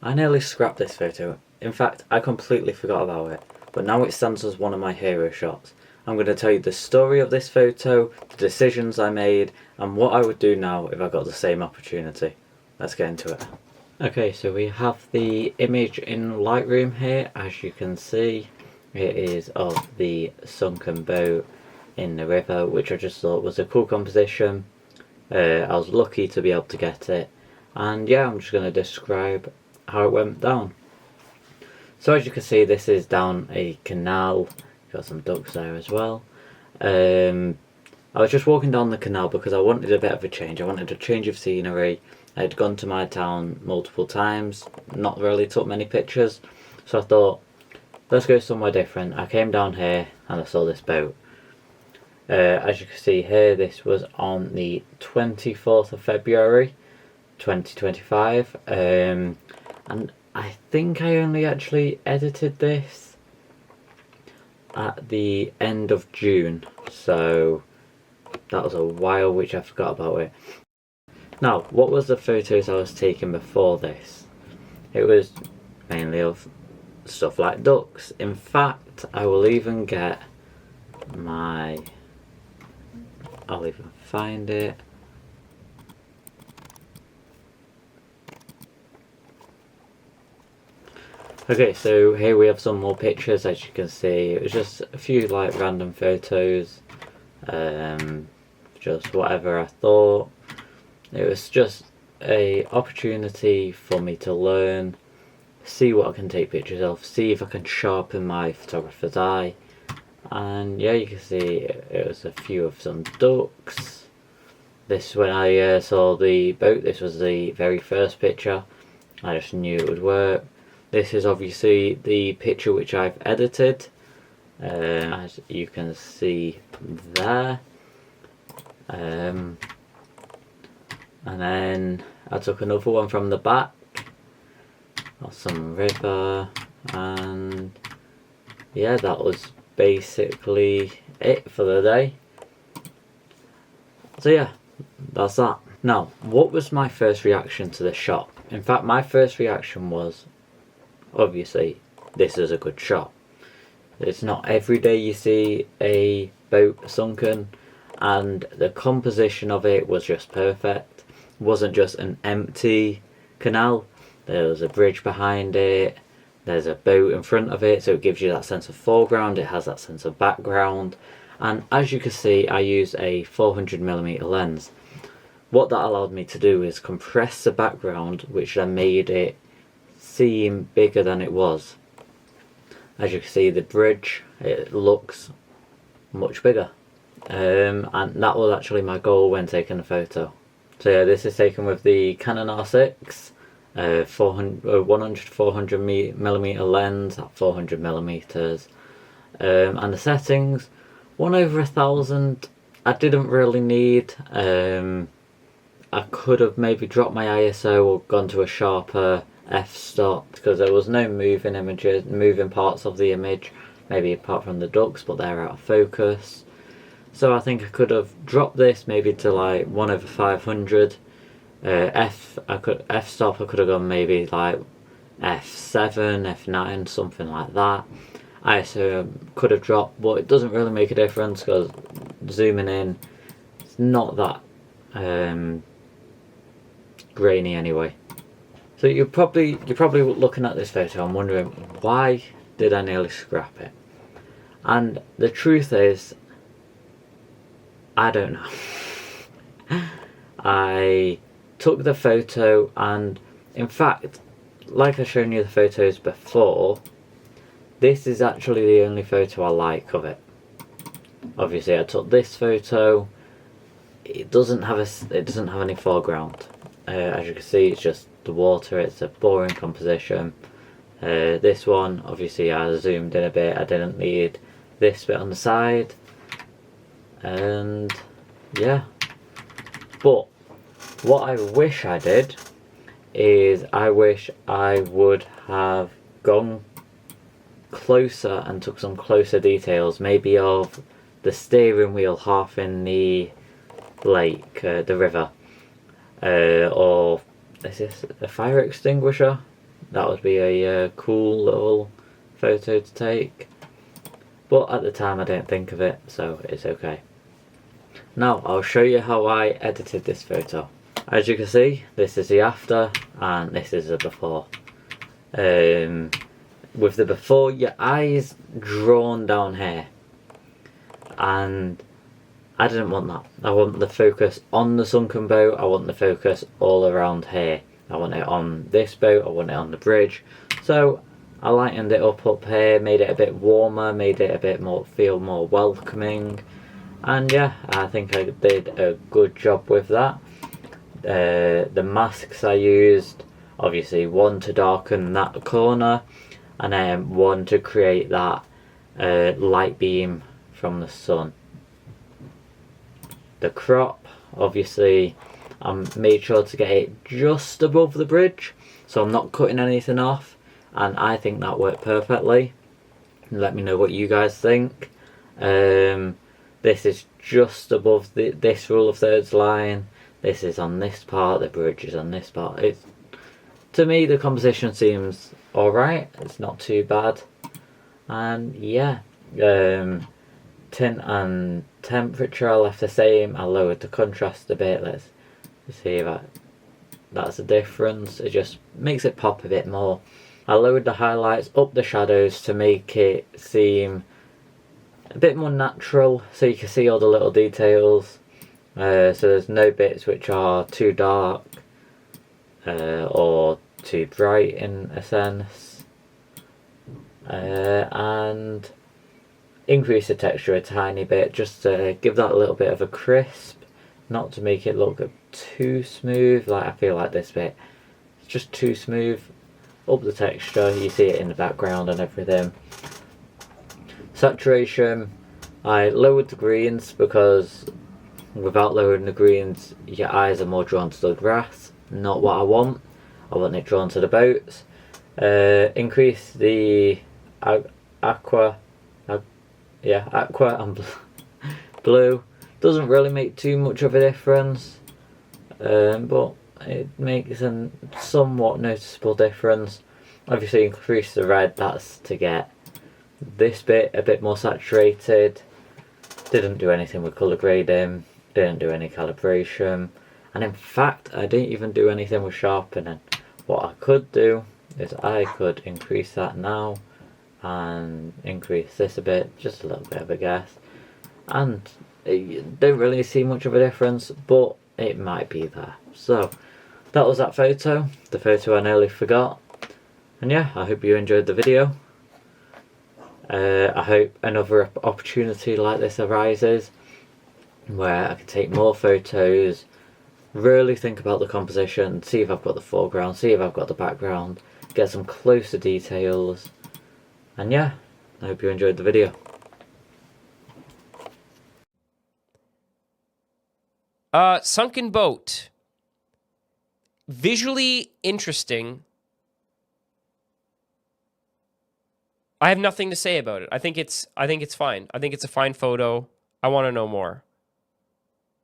I nearly scrapped this photo. In fact, I completely forgot about it, but now it stands as one of my hero shots. I'm going to tell you the story of this photo, the decisions I made, and what I would do now if I got the same opportunity. Let's get into it. Okay, so we have the image in Lightroom here. As you can see, it is of the sunken boat in the river, which I just thought was a cool composition. I was lucky to be able to get it, and yeah, I'm just going to describe how it went down. So as you can see, this is down a canal. Got some ducks there as well. I was just walking down the canal because I wanted a bit of a change. I wanted a change of scenery. I had gone to my town multiple times, not really took many pictures, so I thought, let's go somewhere different. I came down here and I saw this boat. As you can see here, this was on the 24th of February 2025, and I think I only actually edited this at the end of June, so that was a while, which I forgot about it. Now, what was the photos I was taking before this? It was mainly of stuff like ducks. In fact, I will even get my... I'll even find it. Okay, so here we have some more pictures. As you can see, it was just a few like random photos, just whatever I thought. It was just a opportunity for me to learn, see what I can take pictures of, see if I can sharpen my photographer's eye. And yeah, you can see it was a few of some ducks. This, when I saw the boat, this was the very first picture. I just knew it would work. This is obviously the picture which I've edited, as you can see there. And then I took another one from the back of some river, and yeah, that was basically it for the day. So yeah, that's that. Now, what was my first reaction to the shot? In fact, my first reaction was, obviously, this is a good shot. It's not every day you see a boat sunken, and the composition of it was just perfect. It wasn't just an empty canal. There was a bridge behind it. There's a boat in front of it, so it gives you that sense of foreground. It has that sense of background. And as you can see, I used a 400mm lens. What that allowed me to do is compress the background, which then made it seem bigger than it was. As you can see, the bridge, it looks much bigger. And that was actually my goal when taking the photo. So yeah, this is taken with the Canon R6, 100-400mm lens at 400mm. And the settings, 1/1000. I didn't really need. I could have maybe dropped my ISO or gone to a sharper f-stop, because there was no moving parts of the image, maybe apart from the ducks, but they're out of focus. So I think I could have dropped this maybe to like 1/500. F-stop I could have gone maybe like f7, f9, something like that. ISO could have dropped, but it doesn't really make a difference because zooming in, it's not that grainy anyway. So you're probably looking at this photo and wondering, why did I nearly scrap it? And the truth is, I don't know. I took the photo, and in fact, like I've shown you the photos before, this is actually the only photo I like of it. Obviously I took this photo. It doesn't have any foreground. As you can see, it's just the water. It's a boring composition. This one, obviously I zoomed in a bit. I didn't need this bit on the side. And yeah, but what I wish I did is I wish I would have gone closer and took some closer details, maybe of the steering wheel half in the lake, the river, or is this a fire extinguisher? that would be a cool little photo to take. But at the time I didn't think of it, so it's okay. Now I'll show you how I edited this photo. As you can see, this is the after and this is the before. With the before, your eyes drawn down here, and I didn't want that. I want the focus on the sunken boat. I want the focus all around here. I want it on this boat, I want it on the bridge. So I lightened it up here, made it a bit warmer, made it a bit more, feel more welcoming. And yeah, I think I did a good job with that. The masks I used, obviously one to darken that corner, and then one to create that light beam from the sun. The crop, obviously I made sure to get it just above the bridge, so I'm not cutting anything off, and I think that worked perfectly. Let me know what you guys think. This is just above this rule of thirds line. This is on this part, the bridge is on this part. To me, the composition seems alright, it's not too bad. And yeah, tint and temperature I left the same. I lowered the contrast a bit. Let's see if that's a difference. It just makes it pop a bit more. I lowered the highlights, up the shadows to make it seem a bit more natural, so you can see all the little details. So there's no bits which are too dark or too bright in a sense. And increase the texture a tiny bit, just to give that a little bit of a crisp, not to make it look too smooth. Like I feel like this bit, it's just too smooth. Up the texture, you see it in the background and everything. Saturation, I lowered the greens because without lowering the greens, your eyes are more drawn to the grass. Not what I want. I want it drawn to the boats. Increase the aqua and blue. Doesn't really make too much of a difference, but it makes a somewhat noticeable difference. Obviously increase the red, that's to get this bit a bit more saturated. Didn't do anything with colour grading, didn't do any calibration, and in fact I didn't even do anything with sharpening. What I could do is I could increase that now and increase this a bit, just a little bit of a guess, and you don't really see much of a difference, but it might be there. So that was that photo, the photo I nearly forgot. And yeah, I hope you enjoyed the video. I hope another opportunity like this arises where I can take more photos, really think about the composition, see if I've got the foreground, see if I've got the background, get some closer details. And yeah, I hope you enjoyed the video. Sunken boat. Visually interesting. I have nothing to say about it. I think it's fine. I think it's a fine photo. I want to know more.